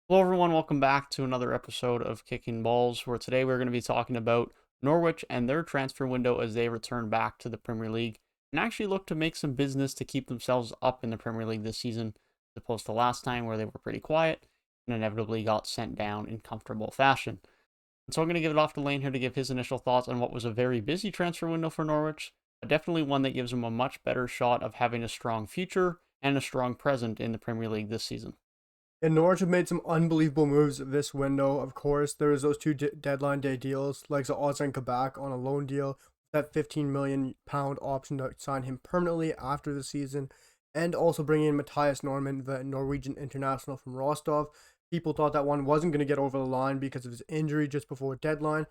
Hello, everyone. Welcome back to another episode of Kicking Balls, where today we're going to be talking about Norwich and their transfer window as they return back to the Premier League and actually look to make some business to keep themselves up in the Premier League this season, as opposed to last time where they were pretty quiet and inevitably got sent down in comfortable fashion. And so I'm going to give it off to Lane here to give his initial thoughts on what was a very busy transfer window for Norwich, but definitely one that gives them a much better shot of having a strong future and a strong present in the Premier League this season. And Norwich have made some unbelievable moves this window. Of course, there was those two deadline day deals, like the Ozan Kabak on a loan deal, that £15 million option to sign him permanently after the season, and also bringing in Matthias Norman, the Norwegian international from Rostov. People thought that one wasn't going to get over the line because of his injury just before deadline,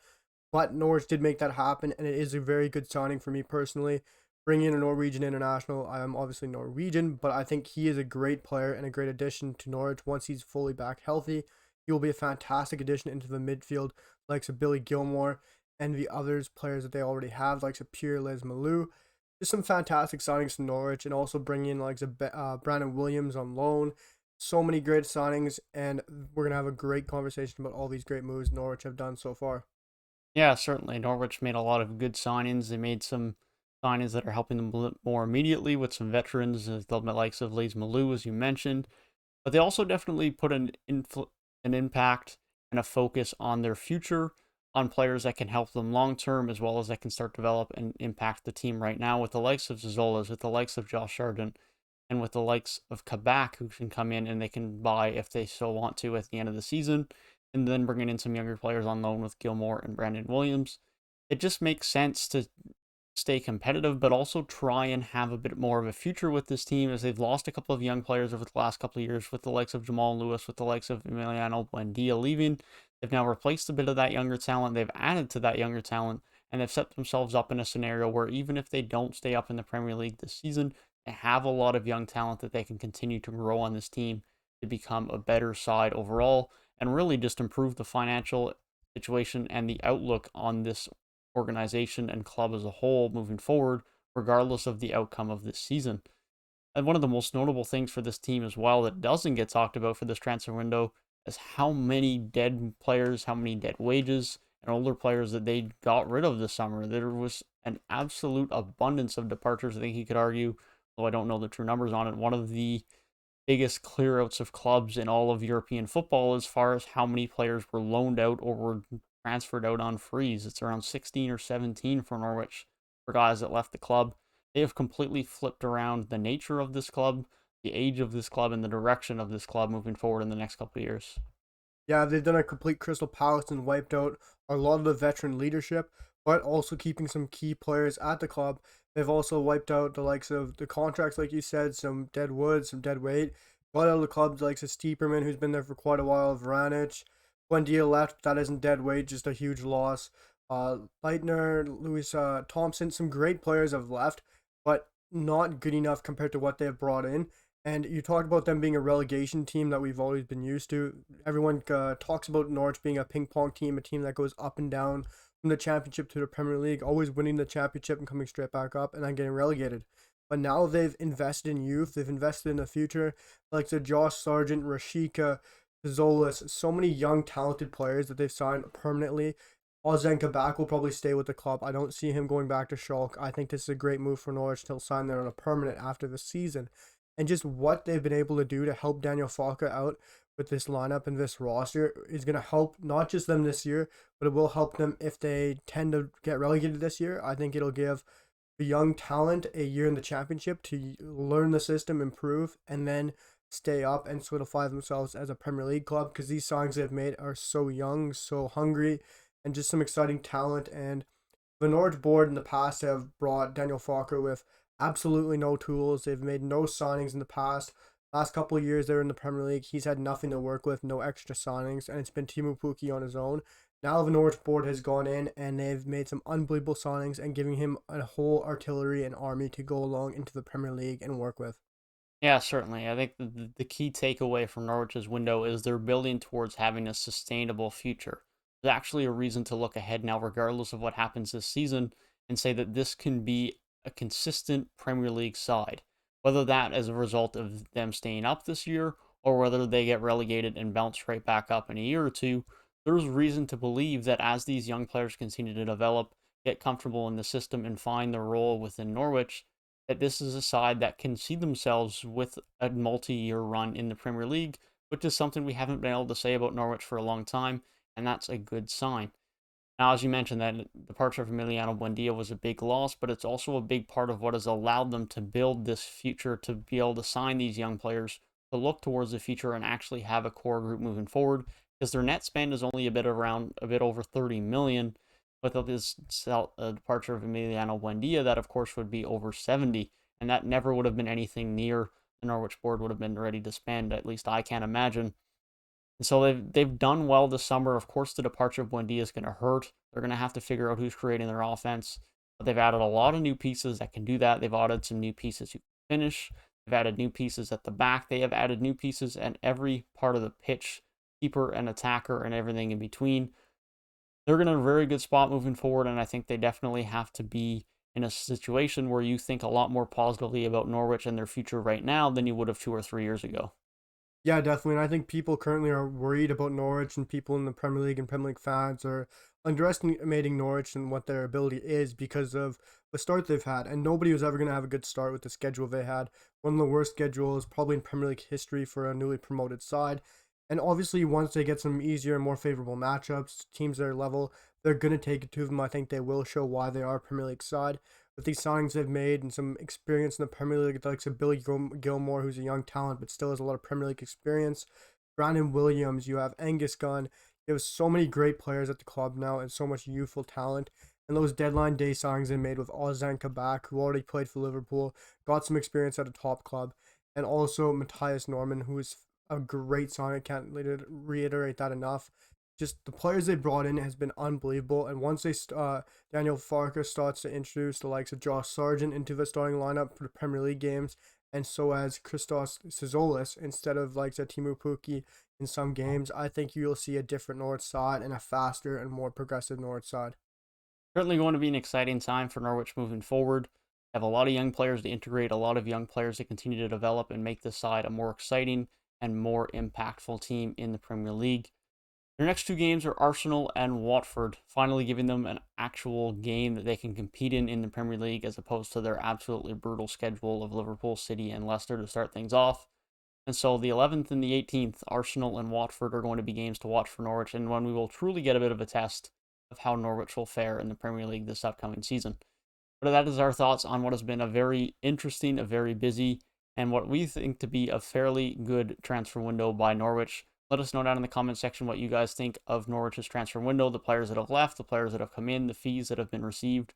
but Norwich did make that happen, and it is a very good signing for me personally. Bringing in a Norwegian international, I am obviously Norwegian, but I think he is a great player and a great addition to Norwich once he's fully back healthy. He will be a fantastic addition into the midfield, like Billy Gilmore and the others players that they already have, like Pierre Les Malou. Just some fantastic signings to Norwich, and also bringing in like Brandon Williams on loan. So many great signings, and we're gonna have a great conversation about all these great moves Norwich have done so far. Yeah, certainly. Norwich made a lot of good signings. They made some signings that are helping them more immediately with some veterans, the likes of Les Malou, as you mentioned. But they also definitely put an impact and a focus on their future, on players that can help them long term, as well as that can start develop and impact the team right now with the likes of Zolas, with the likes of Josh Sargent, and with the likes of Kabak, who can come in and they can buy if they so want to at the end of the season, and then bringing in some younger players on loan with Gilmore and Brandon Williams. It just makes sense to stay competitive, but also try and have a bit more of a future with this team as they've lost a couple of young players over the last couple of years with the likes of Jamal Lewis, with the likes of Emiliano Buendia leaving. They've now replaced a bit of that younger talent. They've added to that younger talent, and they've set themselves up in a scenario where even if they don't stay up in the Premier League this season, they have a lot of young talent that they can continue to grow on this team to become a better side overall and really just improve the financial situation and the outlook on this organization and club as a whole moving forward, regardless of the outcome of this season. And one of the most notable things for this team as well that doesn't get talked about for this transfer window is how many dead players, how many dead wages, and older players that they got rid of this summer. There was an absolute abundance of departures. I think you could argue, though I don't know the true numbers on it, one of the biggest clearouts of clubs in all of European football as far as how many players were loaned out or were transferred out on freeze. It's around 16 or 17 for Norwich for guys that left the club. They have completely flipped around the nature of this club, the age of this club, and the direction of this club moving forward in the next couple of years. Yeah, they've done a complete Crystal Palace and wiped out a lot of the veteran leadership, but also keeping some key players at the club. They've also wiped out the likes of the contracts, like you said, some dead wood, some dead weight. Got out of the clubs like Steeperman, who's been there for quite a while, Vranic. Buendia left, that isn't dead weight, just a huge loss. Leitner, Louis Thompson, some great players have left, but not good enough compared to what they've brought in. And you talk about them being a relegation team that we've always been used to. Everyone talks about Norwich being a ping pong team, a team that goes up and down from the championship to the Premier League, always winning the championship and coming straight back up and then getting relegated. But now they've invested in youth, they've invested in the future, like the Josh Sargent, Rashika, Zolas, so many young, talented players that they've signed permanently. Ozan Kabak will probably stay with the club. I don't see him going back to Schalke. I think this is a great move for Norwich to sign there on a permanent after the season, and just what they've been able to do to help Daniel Falca out with this lineup and this roster is going to help not just them this year, but it will help them if they tend to get relegated this year. I think it'll give the young talent a year in the championship to learn the system, improve, and then stay up and solidify themselves as a Premier League club because these signings they've made are so young, so hungry, and just some exciting talent. And the Norwich board in the past have brought Daniel Falker with absolutely no tools. They've made no signings in the past. Last couple of years they're in the Premier League. He's had nothing to work with, no extra signings, and it's been Timu Puki on his own. Now the Norwich board has gone in and they've made some unbelievable signings and giving him a whole artillery and army to go along into the Premier League and work with. Yeah, certainly. I think the key takeaway from Norwich's window is they're building towards having a sustainable future. There's actually a reason to look ahead now, regardless of what happens this season, and say that this can be a consistent Premier League side. Whether that as a result of them staying up this year or whether they get relegated and bounce right back up in a year or two, there's reason to believe that as these young players continue to develop, get comfortable in the system, and find their role within Norwich, that this is a side that can see themselves with a multi-year run in the Premier League, which is something we haven't been able to say about Norwich for a long time, and that's a good sign. Now, as you mentioned, that departure of Emiliano Buendia was a big loss, but it's also a big part of what has allowed them to build this future, to be able to sign these young players, to look towards the future and actually have a core group moving forward, because their net spend is only a bit over 30 million. With this departure of Emiliano Buendia, that of course would be over 70, and that never would have been anything near the Norwich board would have been ready to spend. At least I can't imagine. And so they've done well this summer. Of course, the departure of Buendia is going to hurt. They're going to have to figure out who's creating their offense. But they've added a lot of new pieces that can do that. They've added some new pieces who can finish. They've added new pieces at the back. They have added new pieces at every part of the pitch, keeper and attacker and everything in between. They're in a very good spot moving forward, and I think they definitely have to be in a situation where you think a lot more positively about Norwich and their future right now than you would have 2 or 3 years ago. Yeah, definitely. And I think people currently are worried about Norwich, and people in the Premier League and Premier League fans are underestimating Norwich and what their ability is because of the start they've had. And nobody was ever going to have a good start with the schedule they had. One of the worst schedules probably in Premier League history for a newly promoted side. And obviously, once they get some easier and more favorable matchups, teams their level, they're going to take it to them. I think they will show why they are a Premier League side. With these signings they've made and some experience in the Premier League, like Billy Gilmore, who's a young talent but still has a lot of Premier League experience. Brandon Williams, you have Angus Gunn. You have so many great players at the club now and so much youthful talent. And those deadline day signings they made with Ozan Kabak, who already played for Liverpool, got some experience at a top club, and also Matthias Norman, who is a great sign. I can't reiterate that enough. Just the players they brought in has been unbelievable. And once Daniel Farker starts to introduce the likes of Josh Sargent into the starting lineup for the Premier League games, and so as Christos Sizolis instead of like Timu Puki in some games, I think you'll see a different North side and a faster and more progressive North side. Certainly going to be an exciting time for Norwich moving forward. Have a lot of young players to integrate, a lot of young players to continue to develop and make this side a more exciting and more impactful team in the Premier League. Their next two games are Arsenal and Watford, finally giving them an actual game that they can compete in the Premier League as opposed to their absolutely brutal schedule of Liverpool, City, and Leicester to start things off. And so the 11th and the 18th, Arsenal and Watford are going to be games to watch for Norwich, and when we will truly get a bit of a test of how Norwich will fare in the Premier League this upcoming season. But that is our thoughts on what has been a very interesting, a very busy, and what we think to be a fairly good transfer window by Norwich. Let us know down in the comment section what you guys think of Norwich's transfer window, the players that have left, the players that have come in, the fees that have been received.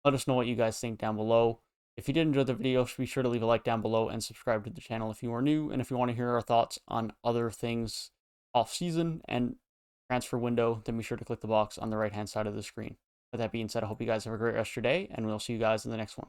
Let us know what you guys think down below. If you did enjoy the video, be sure to leave a like down below and subscribe to the channel if you are new. And if you want to hear our thoughts on other things off season and transfer window, then be sure to click the box on the right hand side of the screen. With that being said, I hope you guys have a great rest of your day, and we'll see you guys in the next one.